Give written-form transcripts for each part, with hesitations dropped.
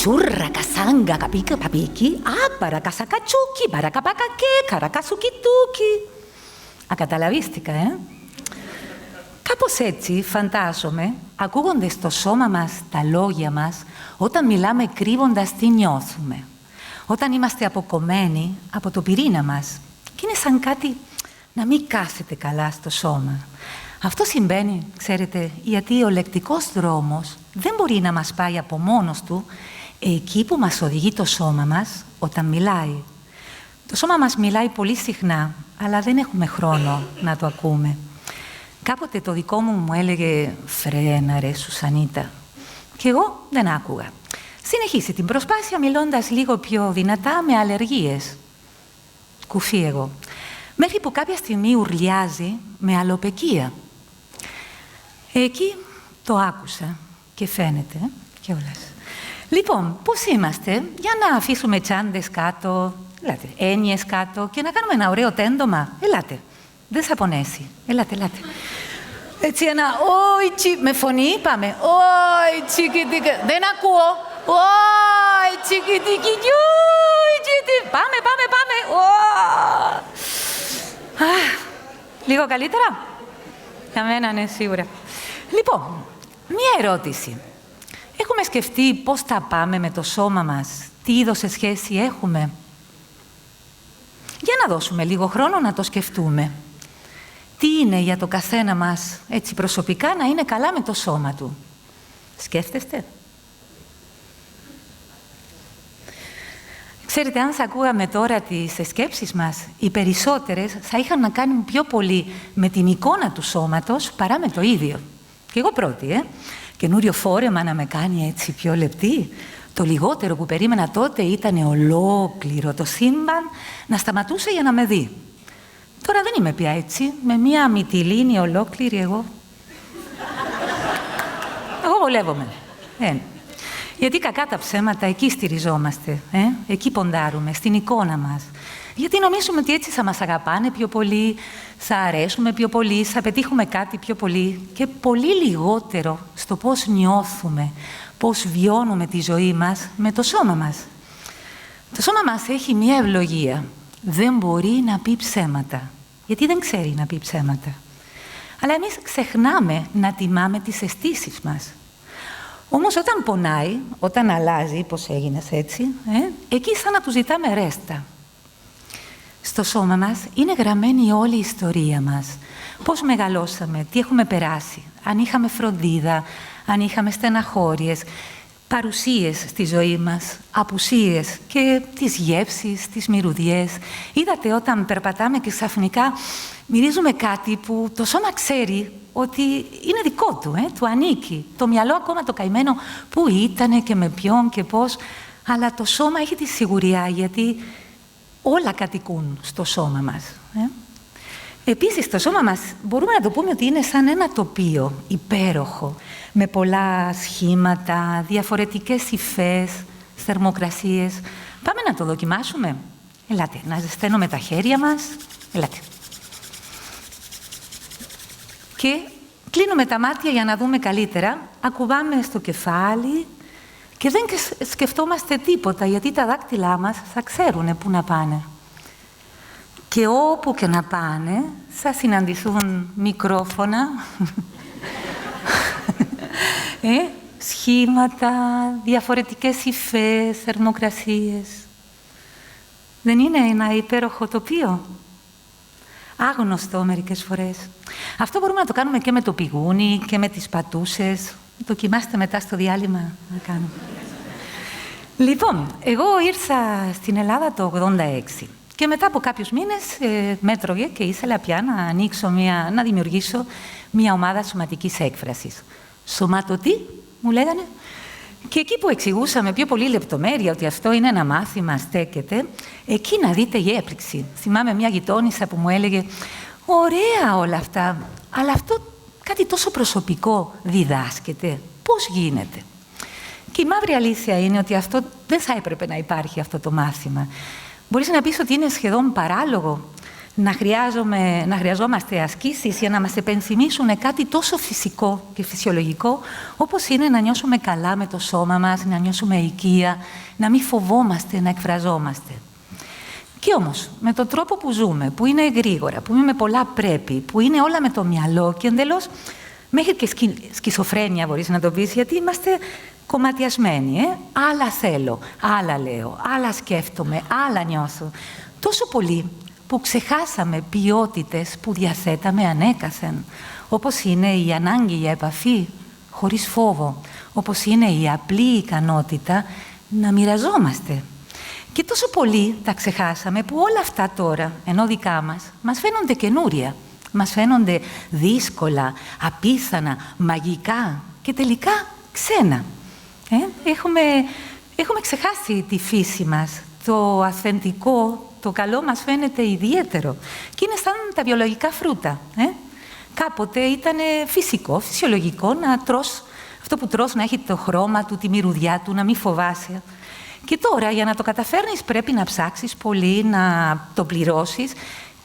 churra, casanga, capica, papiki, άπαρα, κασακατσούκι, παρακαπακακέ, καρακασουκιτούκι. Ακαταλαβίστηκα, Κάπως έτσι, φαντάζομαι, ακούγονται στο σώμα μας τα λόγια μας όταν μιλάμε κρύβοντας τι νιώθουμε. Όταν είμαστε αποκομμένοι από το πυρήνα μας και είναι σαν κάτι να μην κάθεται καλά στο σώμα. Αυτό συμβαίνει, ξέρετε, γιατί ο λεκτικός δρόμος δεν μπορεί να μας πάει από μόνος του εκεί που μας οδηγεί το σώμα μας όταν μιλάει. Το σώμα μας μιλάει πολύ συχνά, αλλά δεν έχουμε χρόνο να το ακούμε. Κάποτε το δικό μου έλεγε «Φρένα ρε Σουσανίτα» και εγώ δεν άκουγα. Συνεχίσει την προσπάθεια μιλώντας λίγο πιο δυνατά με αλλεργίες. Κουφή εγώ. Μέχρι που κάποια στιγμή ουρλιάζει με αλλοπαικία. Εκεί το άκουσα και φαίνεται κιόλας. Λοιπόν, πώς είμαστε, για να αφήσουμε τσάντες κάτω, ελάτε, έννοιες κάτω και να κάνουμε ένα ωραίο τέντομα. Ελάτε, δεν θα πονέσει. Ελάτε. Έτσι ένα «Όι με φωνή πάμε. «Όι τσικιτικα». Δεν ακούω. «Όι τσικιτικι». Πάμε. Λίγο καλύτερα. Για μένα ναι, σίγουρα. Λοιπόν, μία ερώτηση. Έχουμε σκεφτεί πώς θα πάμε με το σώμα μας, τι είδος σε σχέση έχουμε. Για να δώσουμε λίγο χρόνο να το σκεφτούμε. Τι είναι για το καθένα μας, έτσι προσωπικά, να είναι καλά με το σώμα του. Σκέφτεστε. Ξέρετε, αν θα ακούγαμε τώρα τις σκέψεις μας, οι περισσότερες θα είχαν να κάνουν πιο πολύ με την εικόνα του σώματος παρά με το ίδιο. Και εγώ πρώτη, Καινούριο φόρεμα να με κάνει έτσι πιο λεπτή. Το λιγότερο που περίμενα τότε ήταν ολόκληρο το σύμπαν να σταματούσε για να με δει. Τώρα δεν είμαι πια έτσι, με μία μυτιλίνη ολόκληρη εγώ. Εγώ βολεύομαι. Γιατί κακά τα ψέματα, εκεί στηριζόμαστε, εκεί ποντάρουμε, στην εικόνα μας. Γιατί νομίζουμε ότι έτσι θα μας αγαπάνε πιο πολύ, θα αρέσουμε πιο πολύ, θα πετύχουμε κάτι πιο πολύ και πολύ λιγότερο στο πώς νιώθουμε, πώς βιώνουμε τη ζωή μας με το σώμα μας. Το σώμα μας έχει μία ευλογία. Δεν μπορεί να πει ψέματα, γιατί δεν ξέρει να πει ψέματα. Αλλά εμείς ξεχνάμε να τιμάμε τις αισθήσεις μας. Όμως όταν πονάει, όταν αλλάζει, πώς έγινες έτσι, εκεί σαν να του ζητάμε ρέστα. Στο σώμα μας είναι γραμμένη όλη η ιστορία μας. Πώς μεγαλώσαμε, τι έχουμε περάσει, αν είχαμε φροντίδα, αν είχαμε στεναχώριες, παρουσίες στη ζωή μας, απουσίες και τις γεύσεις, τις μυρωδιές. Είδατε όταν περπατάμε και ξαφνικά μυρίζουμε κάτι που το σώμα ξέρει ότι είναι δικό του, του ανήκει. Το μυαλό ακόμα το καημένο που ήτανε και με ποιον και πώς, αλλά το σώμα έχει τη σιγουριά γιατί όλα κατοικούν στο σώμα μας. Επίσης, το σώμα μας μπορούμε να το πούμε ότι είναι σαν ένα τοπίο υπέροχο, με πολλά σχήματα, διαφορετικές υφές, θερμοκρασίες. Πάμε να το δοκιμάσουμε. Ελάτε, να ζεσταίνουμε τα χέρια μας. Ελάτε. Και κλείνουμε τα μάτια για να δούμε καλύτερα. Ακουμπάμε στο κεφάλι και δεν σκεφτόμαστε τίποτα, γιατί τα δάκτυλά μας θα ξέρουν πού να πάνε. Και όπου και να πάνε, θα συναντηθούν μικρόφωνα, σχήματα, διαφορετικές υφές, θερμοκρασίες. Δεν είναι ένα υπέροχο τοπίο? Άγνωστο μερικές φορές. Αυτό μπορούμε να το κάνουμε και με το πηγούνι και με τις πατούσες. Δοκιμάστε μετά στο διάλειμμα να κάνουμε. Λοιπόν, εγώ ήρθα στην Ελλάδα το 86 και μετά από κάποιους μήνες με έτρωγε και ήθελα πια να ανοίξω να δημιουργήσω μια ομάδα σωματικής έκφρασης. Σωματωτή, μου λέγανε. Και εκεί που εξηγούσα με πιο πολύ λεπτομέρεια ότι αυτό είναι ένα μάθημα, στέκεται, εκεί να δείτε η έπληξη. Θυμάμαι μια γειτόνισσα που μου έλεγε «Ωραία όλα αυτά, αλλά αυτό κάτι τόσο προσωπικό διδάσκεται. Πώς γίνεται?» Και η μαύρη αλήθεια είναι ότι αυτό δεν θα έπρεπε να υπάρχει αυτό το μάθημα. Μπορείς να πεις ότι είναι σχεδόν παράλογο να χρειαζόμαστε ασκήσεις για να μας επενθυμίσουν κάτι τόσο φυσικό και φυσιολογικό, όπως είναι να νιώσουμε καλά με το σώμα μας, να νιώσουμε οικία, να μην φοβόμαστε να εκφραζόμαστε. Και όμως, με τον τρόπο που ζούμε, που είναι γρήγορα, που είναι με πολλά πρέπει, που είναι όλα με το μυαλό και εντελώς μέχρι και σκizοφρένεια μπορείς να το πεις, γιατί είμαστε κομματιασμένοι. Άλλα θέλω, άλλα λέω, άλλα σκέφτομαι, άλλα νιώθω. Τόσο πολύ που ξεχάσαμε ποιότητες που διαθέταμε ανέκαθεν, όπως είναι η ανάγκη για επαφή χωρίς φόβο, όπως είναι η απλή ικανότητα να μοιραζόμαστε. Και τόσο πολύ τα ξεχάσαμε που όλα αυτά τώρα, ενώ δικά μας φαίνονται καινούρια, μας φαίνονται δύσκολα, απίθανα, μαγικά και τελικά ξένα. Έχουμε ξεχάσει τη φύση μας, το αυθεντικό, το καλό μας φαίνεται ιδιαίτερο. Και είναι σαν τα βιολογικά φρούτα. Κάποτε ήταν φυσικό, φυσιολογικό να τρως, αυτό που τρως να έχει το χρώμα του, τη μυρωδιά του, να μην φοβάσαι. Και τώρα για να το καταφέρνεις πρέπει να ψάξεις πολύ, να το πληρώσεις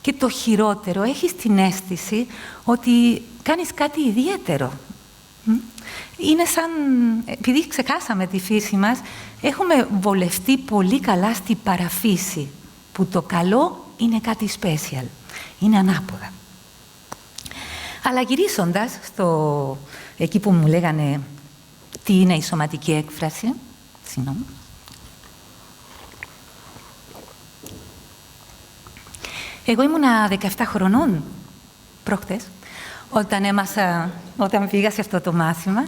και το χειρότερο, έχεις την αίσθηση ότι κάνεις κάτι ιδιαίτερο. Είναι σαν, επειδή ξεχάσαμε τη φύση μας, έχουμε βολευτεί πολύ καλά στη παραφύση, που το καλό είναι κάτι special, είναι ανάποδα. Αλλά γυρίσοντας εκεί που μου λέγανε τι είναι η σωματική έκφραση, συγγνώμη. Εγώ ήμουνα 17 χρονών προχτές, όταν πήγα σε αυτό το μάθημα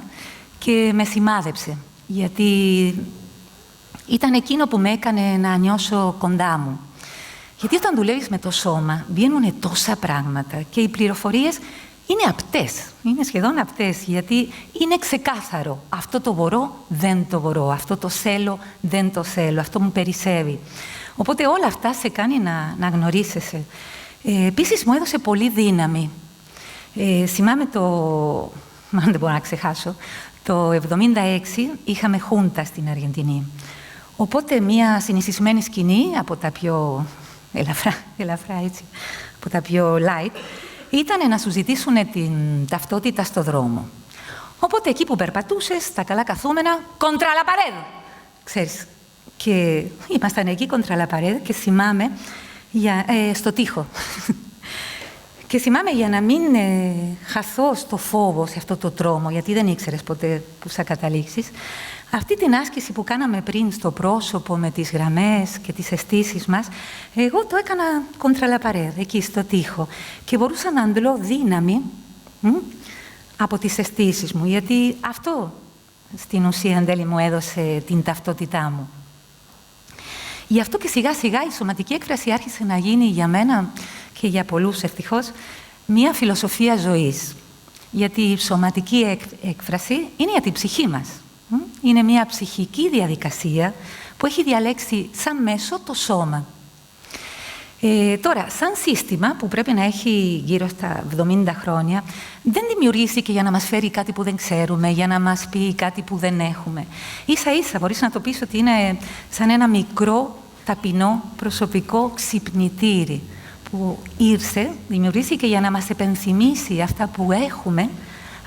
και με σημάδεψε, γιατί ήταν εκείνο που με έκανε να νιώσω κοντά μου. Γιατί όταν δουλεύεις με το σώμα, βγαίνουν τόσα πράγματα και οι πληροφορίες είναι απτές, είναι σχεδόν απτές, γιατί είναι ξεκάθαρο. Αυτό το μπορώ, δεν το μπορώ. Αυτό το θέλω, δεν το θέλω. Αυτό μου περισσεύει. Οπότε όλα αυτά σε κάνει να γνωρίσεσαι. Επίσης μου έδωσε πολύ δύναμη. Θυμάμαι μάλλον δεν μπορώ να ξεχάσω, το 1976 είχαμε χούντα στην Αργεντινή. Οπότε μια συνηθισμένη σκηνή από τα πιο ελαφρά έτσι, από τα πιο light, ήταν να σου ζητήσουν την ταυτότητα στο δρόμο. Οπότε εκεί που περπατούσες, τα καλά καθούμενα, κοντρα la pared, ξέρεις. Και ήμασταν εκεί κοντρα la pared και θυμάμαι, στο τοίχο. Και θυμάμαι για να μην χαθώ στο φόβο, σε αυτό το τρόμο, γιατί δεν ήξερες ποτέ που θα καταλήξεις, αυτή την άσκηση που κάναμε πριν στο πρόσωπο με τις γραμμές και τις αισθήσεις μας, εγώ το έκανα κοντρα la pared, εκεί στο τοίχο. Και μπορούσα να αντλώ δύναμη από τις αισθήσεις μου, γιατί αυτό στην ουσία εν τέλει μου έδωσε την ταυτότητά μου. Γι' αυτό και σιγά σιγά η σωματική έκφραση άρχισε να γίνει για μένα και για πολλούς ευτυχώς μια φιλοσοφία ζωής. Γιατί η σωματική έκφραση είναι για την ψυχή μας. Είναι μια ψυχική διαδικασία που έχει διαλέξει σαν μέσο το σώμα. Τώρα, σαν σύστημα που πρέπει να έχει γύρω στα 70 χρόνια, δεν δημιουργήθηκε για να μας φέρει κάτι που δεν ξέρουμε, για να μας πει κάτι που δεν έχουμε. Ίσα-ίσα μπορείς να το πεις ότι είναι σαν ένα μικρό, ταπεινό, προσωπικό ξυπνητήρι που ήρθε, δημιουργήθηκε για να μας επενθυμίσει αυτά που έχουμε,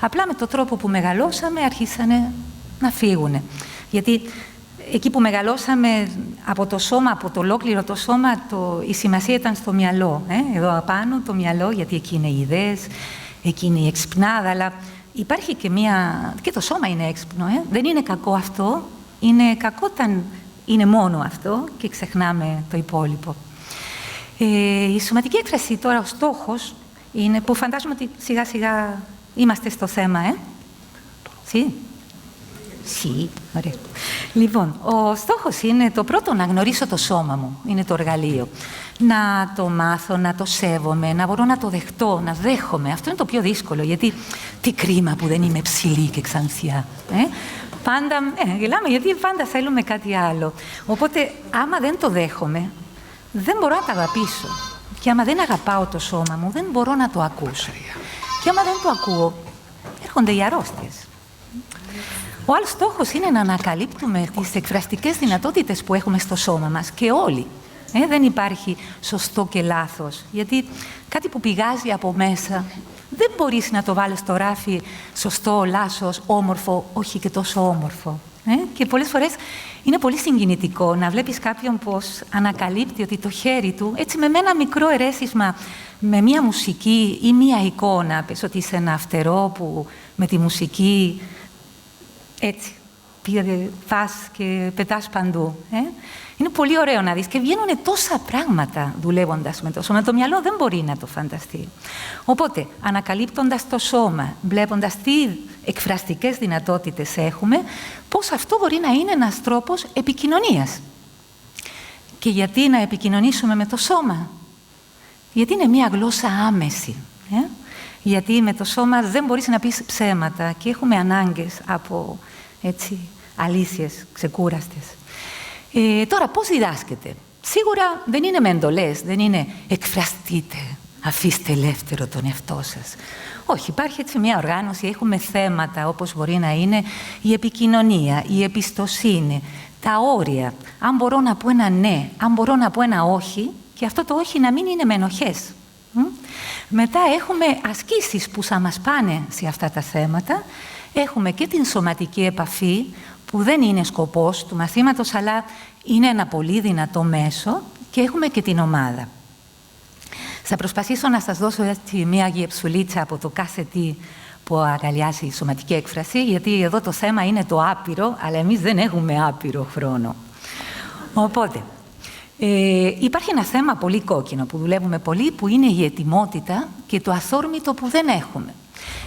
απλά με τον τρόπο που μεγαλώσαμε αρχίσανε να φύγουν. Γιατί εκεί που μεγαλώσαμε από το σώμα, από το ολόκληρο το σώμα, η σημασία ήταν στο μυαλό. Εδώ απάνω το μυαλό, γιατί εκεί είναι οι ιδέες, εκεί είναι η εξυπνάδα, αλλά υπάρχει και το σώμα είναι έξυπνο. Δεν είναι κακό αυτό, είναι κακό όταν είναι μόνο αυτό και ξεχνάμε το υπόλοιπο. Η σωματική έκφραση τώρα, ο στόχος είναι, που φαντάζομαι ότι σιγά σιγά είμαστε στο θέμα, Ωραία. Λοιπόν, ο στόχος είναι το πρώτο να γνωρίσω το σώμα μου, είναι το εργαλείο. Να το μάθω, να το σέβομαι, να μπορώ να το δεχτώ, να δέχομαι. Αυτό είναι το πιο δύσκολο, γιατί τι κρίμα που δεν είμαι ψηλή και ξανθιά. Πάντα, γελάμε, γιατί πάντα θέλουμε κάτι άλλο. Οπότε, άμα δεν το δέχομαι, δεν μπορώ να το αγαπήσω. Και άμα δεν αγαπάω το σώμα μου, δεν μπορώ να το ακούσω. Και άμα δεν το ακούω, έρχονται οι αρρώστιες. Ο άλλος στόχος είναι να ανακαλύπτουμε τις εκφραστικές δυνατότητες που έχουμε στο σώμα μας και όλοι. Δεν υπάρχει σωστό και λάθος, γιατί κάτι που πηγάζει από μέσα δεν μπορείς να το βάλεις στο ράφι σωστό, λάθος, όμορφο, όχι και τόσο όμορφο. Και πολλές φορές είναι πολύ συγκινητικό να βλέπεις κάποιον πως ανακαλύπτει ότι το χέρι του, έτσι με ένα μικρό ερέσισμα, με μία μουσική ή μία εικόνα, πες ότι είσαι ένα φτερό που με τη μουσική έτσι πας και πετάς παντού. Είναι πολύ ωραίο να δεις και βγαίνουν τόσα πράγματα δουλεύοντας με το σώμα. Το μυαλό δεν μπορεί να το φανταστεί. Οπότε, ανακαλύπτοντας το σώμα, βλέποντας τι εκφραστικές δυνατότητες έχουμε, πώς αυτό μπορεί να είναι ένας τρόπος επικοινωνίας. Και γιατί να επικοινωνήσουμε με το σώμα? Γιατί είναι μία γλώσσα άμεση. Γιατί με το σώμα δεν μπορείς να πεις ψέματα και έχουμε ανάγκες από έτσι, αλήθειες ξεκούραστες. Τώρα, πώς διδάσκεται? Σίγουρα δεν είναι με εντολές, δεν είναι εκφραστείτε, αφήστε ελεύθερο τον εαυτό σας. Όχι, υπάρχει έτσι μια οργάνωση, έχουμε θέματα όπως μπορεί να είναι η επικοινωνία, η εμπιστοσύνη, τα όρια. Αν μπορώ να πω ένα ναι, αν μπορώ να πω ένα όχι, και αυτό το όχι να μην είναι με ενοχές. Μετά έχουμε ασκήσεις που θα μας πάνε σε αυτά τα θέματα. Έχουμε και την σωματική επαφή, που δεν είναι σκοπός του μαθήματος, αλλά είναι ένα πολύ δυνατό μέσο, και έχουμε και την ομάδα. Θα προσπαθήσω να σας δώσω έτσι μία γεψουλίτσα από το κάθε τι που αγκαλιάζει η σωματική έκφραση, γιατί εδώ το θέμα είναι το άπειρο, αλλά εμείς δεν έχουμε άπειρο χρόνο. Οπότε, υπάρχει ένα θέμα πολύ κόκκινο που δουλεύουμε πολύ, που είναι η ετοιμότητα και το αθόρμητο που δεν έχουμε.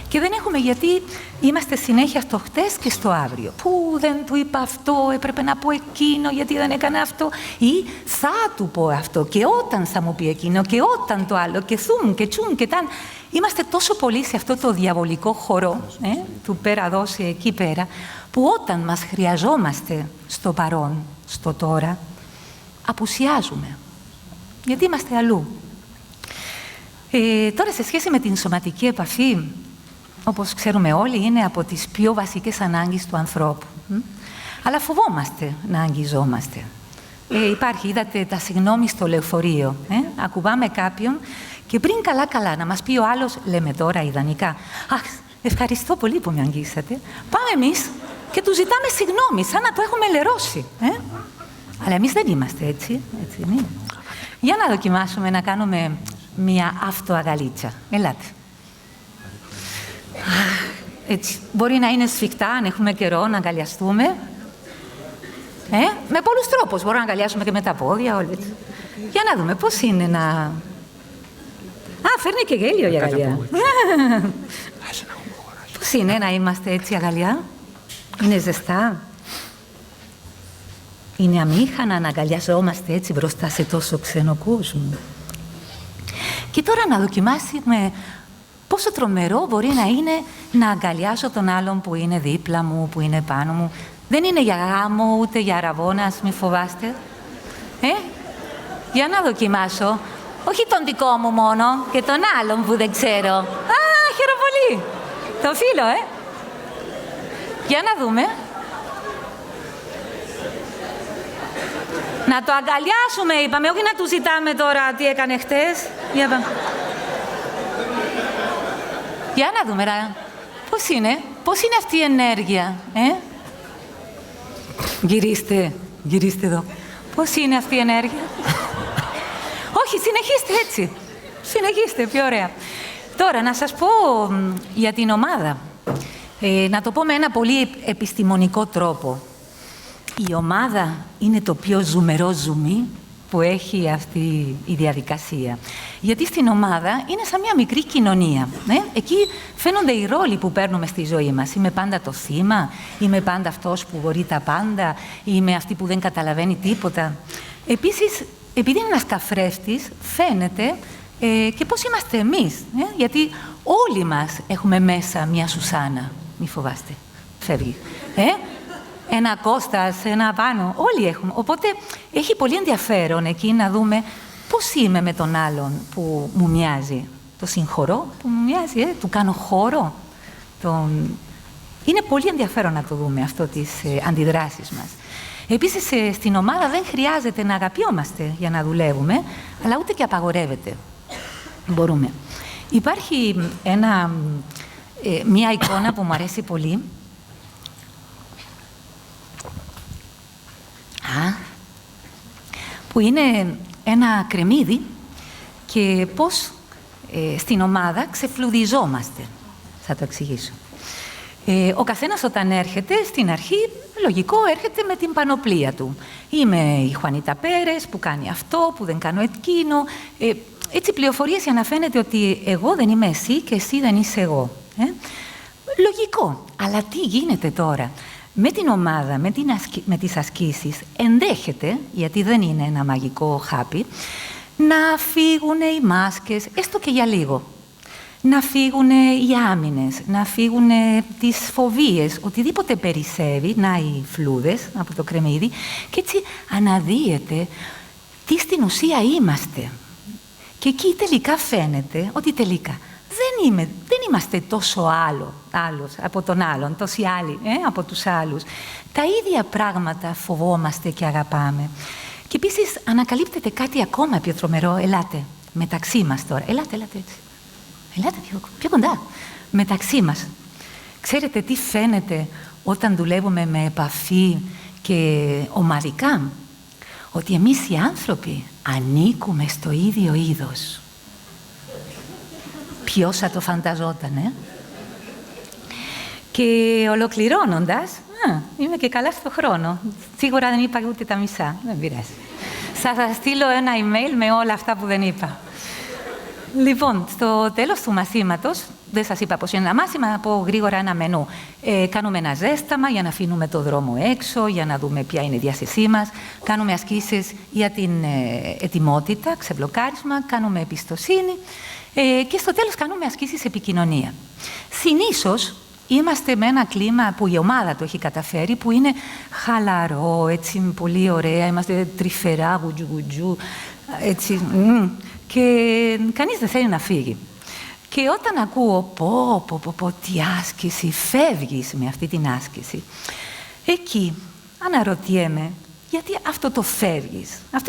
Και δεν έχουμε γιατί είμαστε συνέχεια στο χτες και στο αύριο. Πού δεν του είπα αυτό, έπρεπε να πω εκείνο, γιατί δεν έκανα αυτό. Ή θα του πω αυτό και όταν θα μου πει εκείνο και όταν το άλλο και θούμ και τσούμ και ταν. Είμαστε τόσο πολύ σε αυτό το διαβολικό χώρο, του πέρα δώσει εκεί πέρα, που όταν μας χρειαζόμαστε στο παρόν, στο τώρα, απουσιάζουμε. Γιατί είμαστε αλλού. Τώρα, σε σχέση με την σωματική επαφή, όπως ξέρουμε όλοι, είναι από τις πιο βασικές ανάγκες του ανθρώπου. Αλλά φοβόμαστε να αγγιζόμαστε. Υπάρχει, είδατε, τα συγγνώμη στο λεωφορείο. Ακουμπάμε κάποιον και πριν καλά-καλά να μας πει ο άλλος, λέμε τώρα ιδανικά, «Αχ, ευχαριστώ πολύ που με αγγίσατε». Πάμε εμείς και του ζητάμε συγγνώμη, σαν να το έχουμε λερώσει. Αλλά εμείς δεν είμαστε έτσι, έτσι είναι. Για να δοκιμάσουμε να κάνουμε μία αυτοαγαλίτσα. Ελάτε. Έτσι. Μπορεί να είναι σφιχτά, αν έχουμε καιρό να αγκαλιαστούμε. Με πολλούς τρόπους. Μπορούμε να αγκαλιάσουμε και με τα πόδια. Όλοι. Για να δούμε πώς είναι να... Α, φέρνει και γέλιο η αγκαλιά. Πώς είναι να είμαστε έτσι αγκαλιά? Είναι ζεστά? Είναι αμήχανα να αγκαλιαζόμαστε έτσι μπροστά σε τόσο ξένο κόσμο? Και τώρα να δοκιμάσουμε πόσο τρομερό μπορεί να είναι να αγκαλιάσω τον άλλον που είναι δίπλα μου, που είναι πάνω μου. Δεν είναι για γάμο, ούτε για αραβώνας, μη φοβάστε. Για να δοκιμάσω. Όχι τον δικό μου μόνο, και τον άλλον που δεν ξέρω. Α, χαίρομαι πολύ. Το φίλο, Για να δούμε. Να το αγκαλιάσουμε, είπαμε, όχι να του ζητάμε τώρα τι έκανε χτες. Για να δούμε, πώς είναι αυτή η ενέργεια, Γυρίστε εδώ. Πώς είναι αυτή η ενέργεια? Όχι, συνεχίστε έτσι. Συνεχίστε, πιο ωραία. Τώρα, να σας πω για την ομάδα. Να το πω με ένα πολύ επιστημονικό τρόπο. Η ομάδα είναι το πιο ζουμερό ζουμί που έχει αυτή η διαδικασία. Γιατί στην ομάδα είναι σαν μια μικρή κοινωνία. Εκεί φαίνονται οι ρόλοι που παίρνουμε στη ζωή μας. Είμαι πάντα το θύμα, είμαι πάντα αυτός που μπορεί τα πάντα, είμαι αυτή που δεν καταλαβαίνει τίποτα. Επίσης, επειδή είναι ένας καθρέφτης, φαίνεται και πώς είμαστε εμείς. Γιατί όλοι μας έχουμε μέσα μια Σουσάνα. Μη φοβάστε, φεύγει. Ένα Κώστας, ένα πάνω, όλοι έχουμε. Οπότε έχει πολύ ενδιαφέρον εκεί να δούμε πώς είμαι με τον άλλον που μου μοιάζει. Το συγχωρώ που μου μοιάζει, του κάνω χώρο. Είναι πολύ ενδιαφέρον να το δούμε αυτό τις αντιδράσεις μας. Επίσης, στην ομάδα δεν χρειάζεται να αγαπιόμαστε για να δουλεύουμε, αλλά ούτε και απαγορεύεται. Μπορούμε. Υπάρχει μία εικόνα που μου αρέσει πολύ. Που είναι ένα κρεμμύδι και πώς στην ομάδα ξεφλουδιζόμαστε. Θα το εξηγήσω. Ο καθένας όταν έρχεται, στην αρχή, λογικό, έρχεται με την πανοπλία του. Είμαι η Χουανίτα Πέρες που κάνει αυτό, που δεν κάνω εκείνο. Έτσι πληροφορίες για να φαίνεται ότι εγώ δεν είμαι εσύ και εσύ δεν είσαι εγώ. Λογικό. Αλλά τι γίνεται τώρα? Με την ομάδα, με τις ασκήσεις, ενδέχεται, γιατί δεν είναι ένα μαγικό χάπι, να φύγουν οι μάσκες, έστω και για λίγο. Να φύγουν οι άμυνες, να φύγουν τις φοβίες, οτιδήποτε περισσεύει, να οι φλούδες από το κρεμμύδι, και έτσι αναδύεται τι στην ουσία είμαστε. Και εκεί τελικά φαίνεται ότι τελικά δεν είμαστε τόσο άλλος από τον άλλον, τόσοι άλλοι από τους άλλους. Τα ίδια πράγματα φοβόμαστε και αγαπάμε. Και επίσης ανακαλύπτεται κάτι ακόμα πιο τρομερό. Ελάτε, μεταξύ μας τώρα. Ελάτε έτσι. Ελάτε πιο κοντά. Μεταξύ μας. Ξέρετε τι φαίνεται όταν δουλεύουμε με επαφή και ομαδικά? Ότι εμείς οι άνθρωποι ανήκουμε στο ίδιο είδος. Ποιος θα το φανταζόταν, Και ολοκληρώνοντας, είμαι και καλά στο χρόνο. Σίγουρα δεν είπα ούτε τα μισά. Δεν πειράζει. Θα σας στείλω ένα email με όλα αυτά που δεν είπα. Λοιπόν, στο τέλος του μαθήματος, δεν σας είπα πως είναι ένα μάθημα, να πω γρήγορα ένα μενού. Κάνουμε ένα ζέσταμα για να αφήνουμε το δρόμο έξω, για να δούμε ποια είναι η διάθεσή μας. Κάνουμε ασκήσεις για την ετοιμότητα, ξεμπλοκάρισμα, κάνουμε εμπιστοσύνη και στο τέλος κάνουμε ασκήσεις επικοινωνία. Συνήθως είμαστε με ένα κλίμα που η ομάδα το έχει καταφέρει, που είναι χαλαρό, έτσι πολύ ωραία, είμαστε τρυφερά, γουτζου, έτσι, και κανείς δεν θέλει να φύγει. Και όταν ακούω πω, τι άσκηση, φεύγεις με αυτή την άσκηση, εκεί αναρωτιέμαι, γιατί αυτό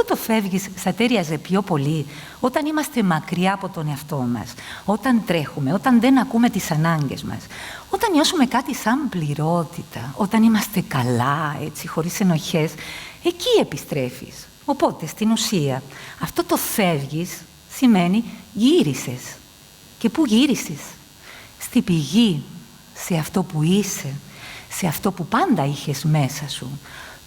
το φεύγεις θα τέριαζε πιο πολύ όταν είμαστε μακριά από τον εαυτό μας, όταν τρέχουμε, όταν δεν ακούμε τις ανάγκες μας, όταν νιώσουμε κάτι σαν πληρότητα, όταν είμαστε καλά, έτσι, χωρίς ενοχές, εκεί επιστρέφεις. Οπότε, στην ουσία, αυτό το φεύγεις σημαίνει γύρισες. Και πού γύρισες? Στη πηγή, σε αυτό που είσαι, σε αυτό που πάντα είχες μέσα σου.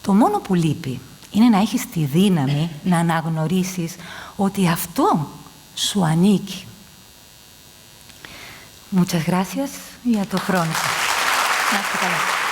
Το μόνο που λείπει είναι να έχεις τη δύναμη να αναγνωρίσεις ότι αυτό σου ανήκει. Muchas gracias για το χρόνο σας. Να είστε καλά.